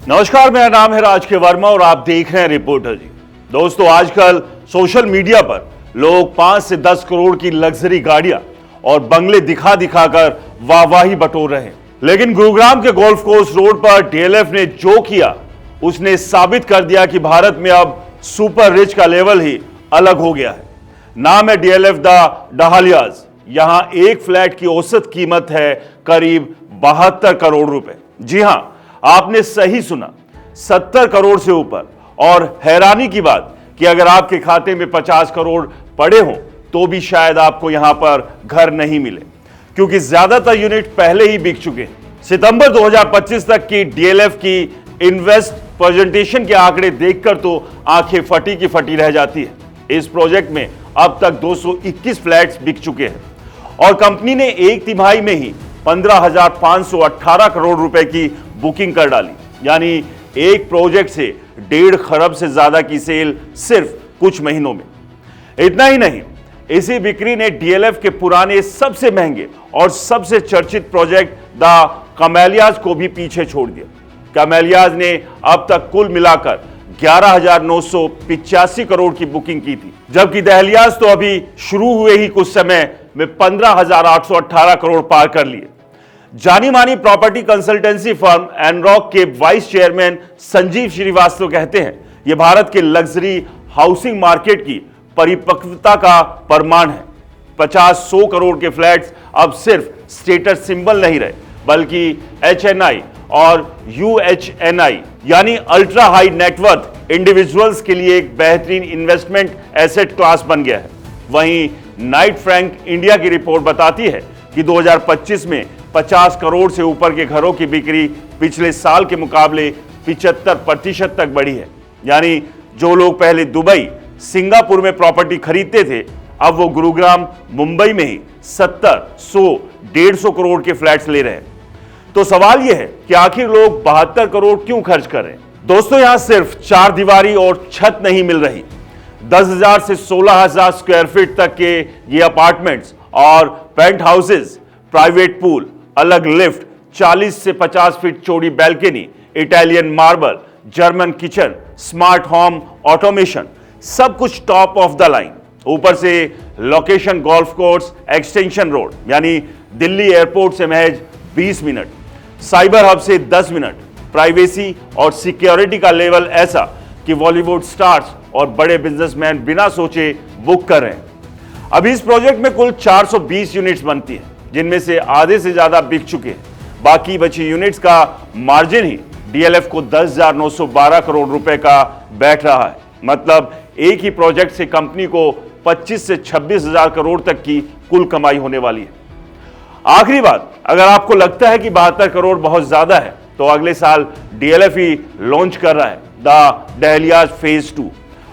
नमस्कार, मेरा नाम है राज के वर्मा और आप देख रहे हैं रिपोर्टर जी। दोस्तों, आजकल सोशल मीडिया पर लोग 5 से 10 करोड़ की लग्जरी गाड़ियां और बंगले दिखा दिखाकर वाहवाही बटोर रहे हैं, लेकिन गुरुग्राम के गोल्फ कोर्स रोड पर डीएलएफ ने जो किया उसने साबित कर दिया कि भारत में अब सुपर रिच का लेवल ही अलग हो गया है। नाम है डीएलएफ द डहालियाज। यहां एक फ्लैट की औसत कीमत है करीब 72 करोड़ रुपए। जी हां, आपने सही सुना, 70 करोड़ से ऊपर। और हैरानी की बात कि अगर आपके खाते में 50 करोड़ पड़े हों तो भी शायद आपको यहां पर घर नहीं मिले, क्योंकि ज्यादातर यूनिट पहले ही बिक चुके हैं। सितंबर 2025 तक की डीएलएफ की इन्वेस्ट प्रेजेंटेशन के आंकड़े देखकर तो आंखें फटी की फटी रह जाती है। इस प्रोजेक्ट में अब तक 221 फ्लैट्स बिक चुके हैं और कंपनी ने एक तिमाही में ही 15,518 करोड़ रुपए की बुकिंग कर डाली। यानी एक प्रोजेक्ट से 1.5 खरब से ज्यादा की सेल सिर्फ कुछ महीनों में। इतना ही नहीं, इसी बिक्री ने डीएलएफ के पुराने सबसे महंगे और सबसे चर्चित प्रोजेक्ट द कैमेलियाज को भी पीछे छोड़ दिया। कैमेलियाज ने अब तक कुल मिलाकर 11,985 करोड़ की बुकिंग की थी, जबकि दहलियाज तो अभी शुरू हुए ही कुछ समय में 15,818 करोड़ पार कर लिए। जानी मानी प्रॉपर्टी कंसल्टेंसी फर्म एनरॉक के वाइस चेयरमैन संजीव श्रीवास्तव कहते हैं, यह भारत के लग्जरी हाउसिंग मार्केट की परिपक्वता का प्रमाण है। 50-100 करोड़ के फ्लैट्स अब सिर्फ स्टेटस सिंबल नहीं रहे, बल्कि एचएनआई और यूएचएनआई यानी अल्ट्रा हाई नेटवर्थ इंडिविजुअल्स के लिए एक बेहतरीन इन्वेस्टमेंट एसेट क्लास बन गया है। वहीं नाइट फ्रैंक इंडिया की रिपोर्ट बताती है कि 2025 में 50 करोड़ से ऊपर के घरों की बिक्री पिछले साल के मुकाबले 75% तक बढ़ी है। यानी जो लोग पहले दुबई, सिंगापुर में प्रॉपर्टी खरीदते थे, अब वो गुरुग्राम, मुंबई में ही 70, 100, 150 करोड़ के फ्लैट्स ले रहे हैं। तो सवाल यह है कि आखिर लोग 72 करोड़ क्यों खर्च कर रहे हैं? दोस्तों, यहां सिर्फ 4 दीवारी और छत नहीं मिल रही। 10,000 से 16,000 स्क्वायर फीट तक के ये अपार्टमेंट्स और पेंट हाउसेज, प्राइवेट पूल, अलग लिफ्ट, 40 से 50 फीट चौड़ी balcony, Italian marble, German kitchen, smart home automation, सब कुछ टॉप ऑफ द लाइन। ऊपर से location golf course extension road, यानी दिल्ली एयरपोर्ट से महज 20 मिनट, साइबर हब से 10 मिनट, प्राइवेसी और सिक्योरिटी का लेवल ऐसा कि बॉलीवुड स्टार्स और बड़े बिजनेसमैन बिना सोचे बुक कर रहे हैं। अभी इस प्रोजेक्ट में कुल 420 यूनिट्स बनती है, जिनमें से आधे से ज्यादा बिक चुके हैं। बाकी बची यूनिट्स का मार्जिन ही डीएलएफ को 10,912 करोड़ रुपए का बैठ रहा है। मतलब एक ही प्रोजेक्ट से कंपनी को 25 से 26,000 करोड़ तक की कुल कमाई होने वाली है। आखिरी बात, अगर आपको लगता है कि 72 करोड़ बहुत ज्यादा है, तो अगले साल डीएलएफ ही लॉन्च कर रहा है द डहलियाज फेज 2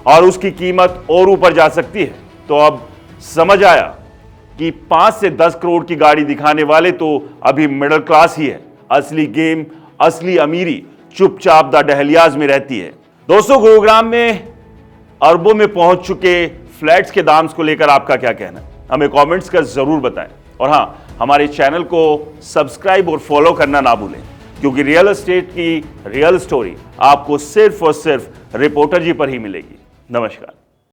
और उसकी कीमत और ऊपर जा सकती है। तो अब समझ आया कि 5 से 10 करोड़ की गाड़ी दिखाने वाले तो अभी मिडिल क्लास ही है। असली गेम, असली अमीरी चुपचाप द डहलियाज में रहती है। दोस्तों, गुरुग्राम में अरबों में पहुंच चुके फ्लैट्स के दाम को लेकर आपका क्या कहना है? हमें कमेंट्स कर जरूर बताएं। और हां, हमारे चैनल को सब्सक्राइब और फॉलो करना ना भूलें, क्योंकि रियल एस्टेट की रियल स्टोरी आपको सिर्फ और सिर्फ रिपोर्टर जी पर ही मिलेगी। नमस्कार।